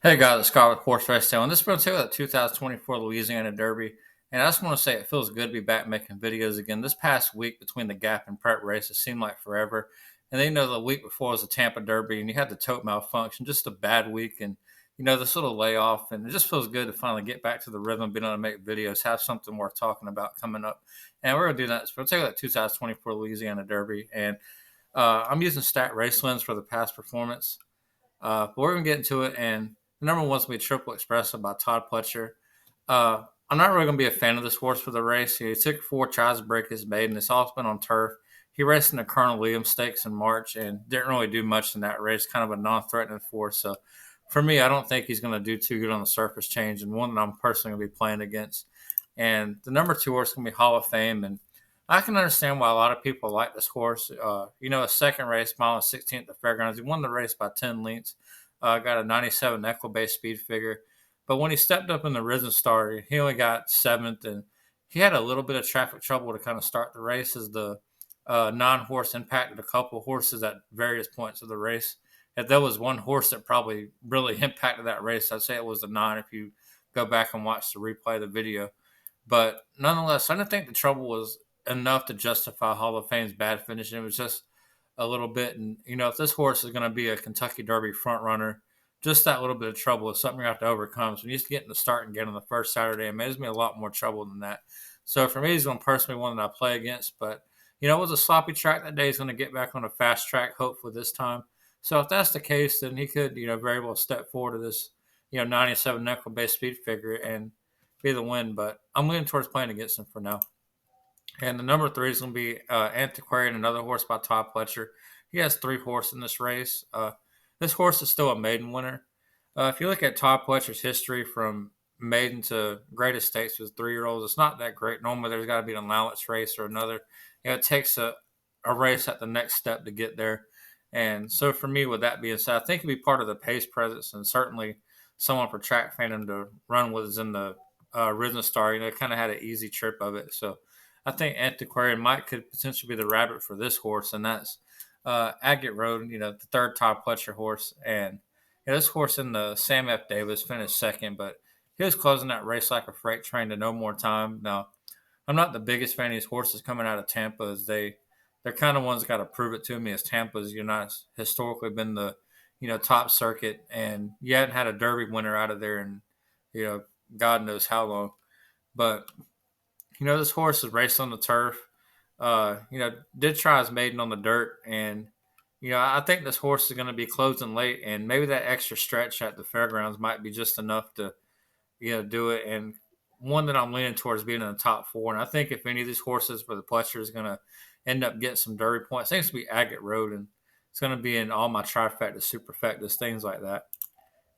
Hey guys, it's Scott with Horse Race Tale, and this is going to tell you the 2024 Louisiana Derby. And I just want to say it feels good to be back making videos again. This past week between the Gap and Prep races seemed like forever. And then, the week before was the Tampa Derby, and you had the tote malfunction, just a bad week. And, this little layoff, and it just feels good to finally get back to the rhythm, being able to make videos, have something worth talking about coming up. And we're going to do that. So we'll take that 2024 Louisiana Derby. And I'm using Stat Race Lens for the past performance. But we're gonna get into it, and the number one's gonna be Triple Espresso by Todd Pletcher. I'm not really gonna be a fan of this horse for the race. He took 4 tries to break his maiden. It's all been on turf. He raced in the Colonel Williams Stakes in March and didn't really do much in that race. Kind of a non-threatening force. So for me, I don't think he's gonna do too good on the surface change, and one that I'm personally gonna be playing against. And the number 2 horse is gonna be Hall of Fame, and I can understand why a lot of people like this horse. A second race, mile and 16th at the fairgrounds. He won the race by 10 lengths. Got a 97 equibase speed figure. But when he stepped up in the Risen Star, he only got seventh, and he had a little bit of traffic trouble to kind of start the race as the non-horse impacted a couple of horses at various points of the race. If there was one horse that probably really impacted that race, I'd say it was the 9 if you go back and watch the replay of the video. But nonetheless, I didn't think the trouble was enough to justify Hall of Fame's bad finish. And it was just a little bit. And, if this horse is going to be a Kentucky Derby front runner, just that little bit of trouble is something you have to overcome. So when you used to get in the start and get on the first Saturday, it makes me a lot more trouble than that. So for me, he's going to personally one that I play against. But, it was a sloppy track that day. He's going to get back on a fast track, hopefully this time. So if that's the case, then he could, very well step forward to this, 97 nickel base speed figure and be the win. But I'm leaning towards playing against him for now. And the number 3 is going to be Antiquarian, another horse by Todd Pletcher. He has 3 horses in this race. This horse is still a maiden winner. If you look at Todd Pletcher's history from maiden to greatest stakes with 3-year-olds, it's not that great. Normally, there's got to be an allowance race or another. It takes a race at the next step to get there. And so for me, with that being said, I think it'd be part of the pace presence and certainly someone for track fandom to run with is in the Risen Star. Kind of had an easy trip of it. So I think Antiquarian could potentially be the rabbit for this horse, and that's Agate Road, the third Todd Pletcher horse. And this horse in the Sam F. Davis finished second, but he was closing that race like a freight train to no more time. Now, I'm not the biggest fan of these horses coming out of Tampa, as they're kind of ones that got to prove it to me, as Tampa's not historically been the top circuit, and you hadn't had a Derby winner out of there in God knows how long. But this horse is raced on the turf. Did try his maiden on the dirt, and I think this horse is going to be closing late, and maybe that extra stretch at the fairgrounds might be just enough to do it. And one that I'm leaning towards being in the top 4. And I think if any of these horses for the Pletcher is going to end up getting some Derby points, I think it's going to be Agate Road, and it's going to be in all my trifectas, superfectas, things like that.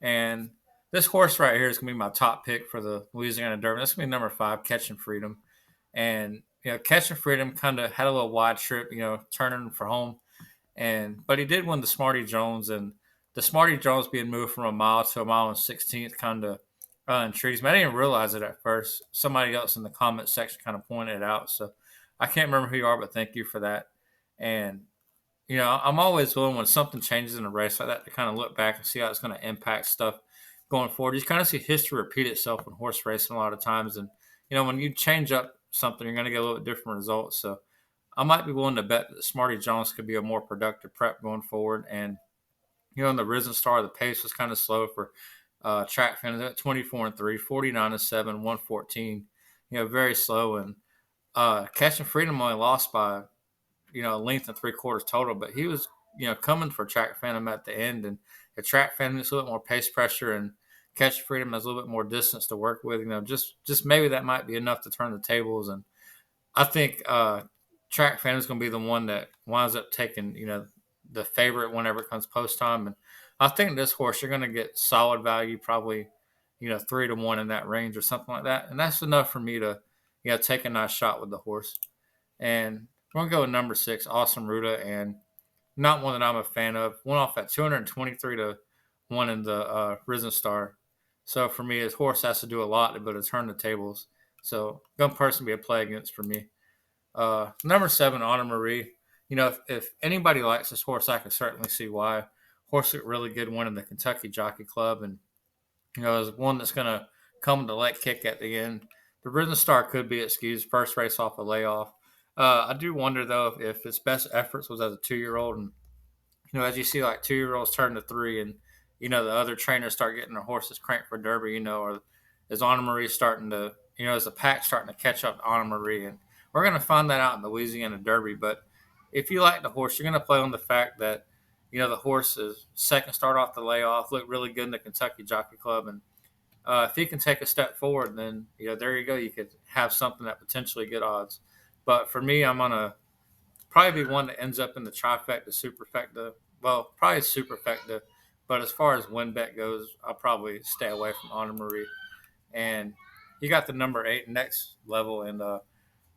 And this horse right here is going to be my top pick for the Louisiana Derby. That's going to be number 5, Catching Freedom. And Catching Freedom kind of had a little wide trip, turning for home, but he did win the Smarty Jones, and the Smarty Jones being moved from a mile to a mile and 16th kind of intrigues me. I didn't realize it at first. Somebody else in the comment section kind of pointed it out, so I can't remember who you are, but thank you for that. And I'm always willing when something changes in a race like that to kind of look back and see how it's going to impact stuff going forward. You kind of see history repeat itself in horse racing a lot of times, and when you change up something, you're going to get a little bit different results. So I might be willing to bet that Smarty Jones could be a more productive prep going forward. And in the Risen Star, the pace was kind of slow for track fans at 24-3, 49-7, 114. Very slow. And Catching Freedom only lost by a length and 3/4 total, but he was coming for track phantom at the end, and the track phantom is a little bit more pace pressure, and Catching Freedom has a little bit more distance to work with. Just maybe that might be enough to turn the tables. And I think track phantom is going to be the one that winds up taking the favorite whenever it comes post time. And I think this horse you're going to get solid value, probably 3-1 in that range or something like that, and that's enough for me to take a nice shot with the horse. And we're going to go with number 6, Awesome Ruta, and not one that I'm a fan of. Went off at 223-1 in the Risen Star. So for me, his horse has to do a lot to be able to turn the tables. So going to personally be a play against for me. Number 7, Honor Marie. If anybody likes this horse, I can certainly see why. Horse looked really good winning the Kentucky Jockey Club, and Is one that's going to come to late kick at the end. The Risen Star could be excused. First race off a layoff. I do wonder though if its best efforts was as a 2 year old, and as you see like 2 year olds turn to three, and the other trainers start getting their horses cranked for Derby, or is Anna Marie starting to, is the pack starting to catch up to Anna Marie, and we're going to find that out in the Louisiana Derby. But if you like the horse, you're going to play on the fact that the horse is second start off the layoff, looked really good in the Kentucky Jockey Club, and if he can take a step forward, then there you go. You could have something at potentially good odds. But for me, I'm gonna probably be one that ends up in the trifecta, superfecta. Well, probably superfecta. But as far as win bet goes, I'll probably stay away from Anna Marie. And you got the number 8 next level, and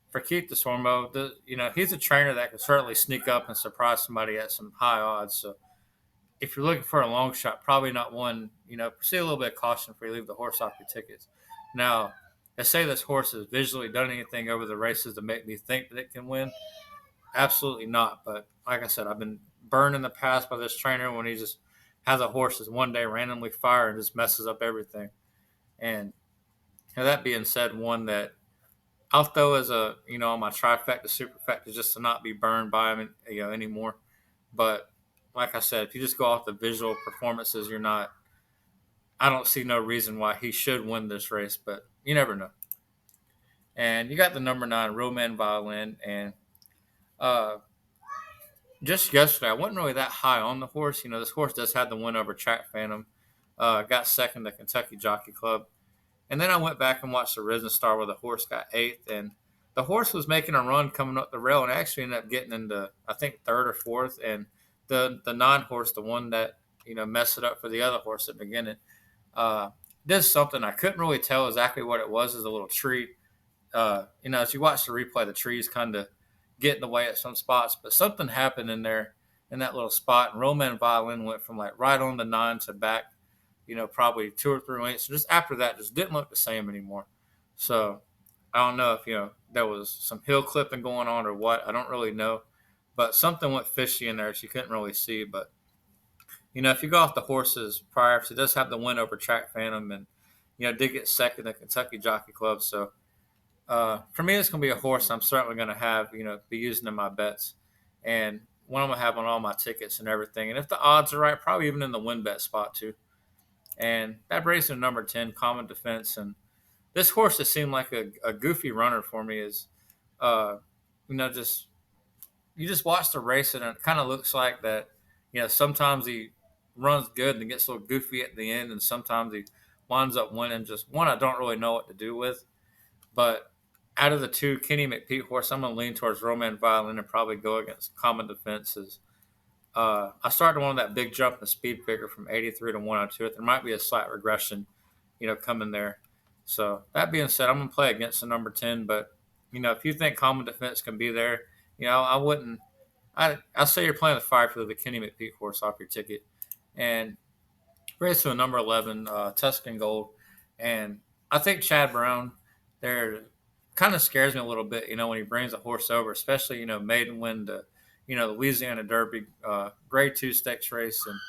for Keith DeSormo, he's a trainer that can certainly sneak up and surprise somebody at some high odds. So if you're looking for a long shot, probably not one. Proceed a little bit of caution before you leave the horse off your tickets. Now, let's say this horse has visually done anything over the races to make me think that it can win. Absolutely not. But like I said, I've been burned in the past by this trainer when he just has a horse that's one day randomly fire and just messes up everything. And that being said, one that I'll throw as a on my trifecta, superfecta, just to not be burned by him anymore. But like I said, if you just go off the visual performances, you're not. I don't see no reason why he should win this race, but you never know. And you got the number 9 Roman Violin, and uh, just yesterday I wasn't really that high on the horse. This horse does have the win over Track Phantom. Got second to Kentucky Jockey Club, and then I went back and watched the Risen Star where the horse got 8th, and the horse was making a run coming up the rail and actually ended up getting into I think 3rd or 4th, and the 9 horse, the one that messed it up for the other horse at the beginning, uh, did something I couldn't really tell exactly what it was. As a little tree, as you watch the replay, the trees kind of get in the way at some spots, but something happened in there in that little spot, and Roman Violin went from like right on the 9 to back, probably 2 or 3 lengths. So just after that, just didn't look the same anymore. So I don't know if there was some hill clipping going on or what. I don't really know, but something went fishy in there. She couldn't really see, but if you go off the horses prior, she does have the win over Track Phantom, and did get second at Kentucky Jockey Club. So for me, it's going to be a horse I'm certainly going to have, be using in my bets, and one I'm going to have on all my tickets and everything. And if the odds are right, probably even in the win bet spot too. And that brings me to number 10, Common Defense. And this horse has seemed like a goofy runner for me. Is just you just watch the race and it kind of looks like that. Sometimes he runs good and gets a little goofy at the end, and sometimes he winds up winning. Just one I don't really know what to do with. But out of the two, Kenny McPeak horse, I'm going to lean towards Roman Violin and probably go against Common Defenses. I started one of that big jump in the speed figure from 83 to 102. There might be a slight regression, coming there. So that being said, I'm going to play against the number 10. But, if you think Common Defense can be there, I wouldn't. I say you're playing the fire for the Kenny McPeak horse off your ticket. And race to a number 11, Tuscan Gold. And I think Chad Brown there kind of scares me a little bit, when he brings a horse over, especially, maiden win the, Louisiana Derby, grade 2 stakes race. And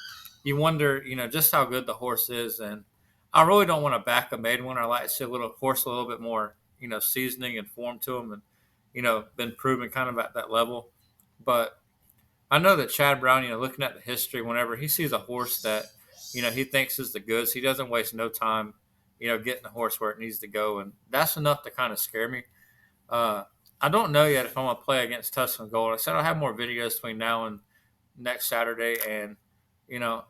you wonder, just how good the horse is. And I really don't want to back a maiden winner. I like to see a little horse, a little bit more, seasoning and form to him, and, been proven kind of at that level. But I know that Chad Brown, looking at the history, whenever he sees a horse that, he thinks is the goods, he doesn't waste no time, getting the horse where it needs to go. And that's enough to kind of scare me. Uh, I don't know yet if I'm going to play against Tuscan Gold. I said I'll have more videos between now and next Saturday. And,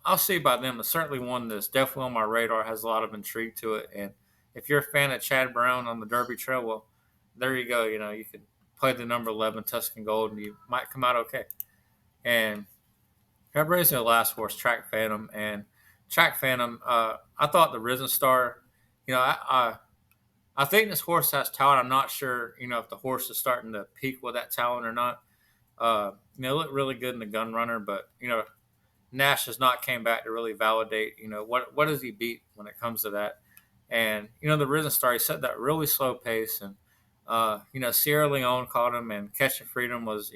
I'll see by then. But certainly one that's definitely on my radar, has a lot of intrigue to it. And if you're a fan of Chad Brown on the Derby Trail, well, there you go. You can play the number 11 Tuscan Gold and you might come out okay. And that brings me to the last horse, Track Phantom. And Track Phantom, I thought the Risen Star, I think this horse has talent. I'm not sure, if the horse is starting to peak with that talent or not. It looked really good in the Gun Runner, but Nash has not came back to really validate, what does he beat when it comes to that. And the Risen Star, he set that really slow pace, and Sierra Leone caught him, and Catching Freedom was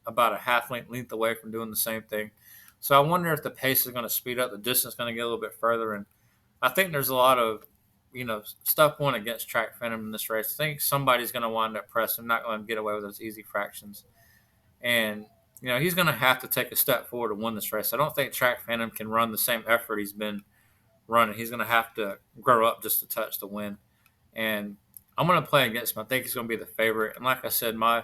about a half length away from doing the same thing. So I wonder if the pace is going to speed up, the distance is going to get a little bit further, and I think there's a lot of, stuff going against Track Phantom in this race. I think somebody's going to wind up pressing, not going to get away with those easy fractions. And, he's going to have to take a step forward to win this race. I don't think Track Phantom can run the same effort he's been running. He's going to have to grow up just a touch to win. And I'm going to play against him. I think he's going to be the favorite. And like I said, my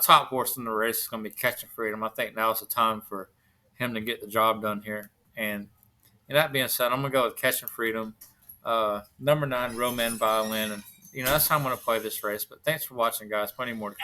top horse in the race is going to be Catching Freedom. I think now is the time for him to get the job done here. And that being said, I'm going to go with Catching Freedom, number 9, Roman Violin. And, that's how I'm going to play this race. But thanks for watching, guys. Plenty more to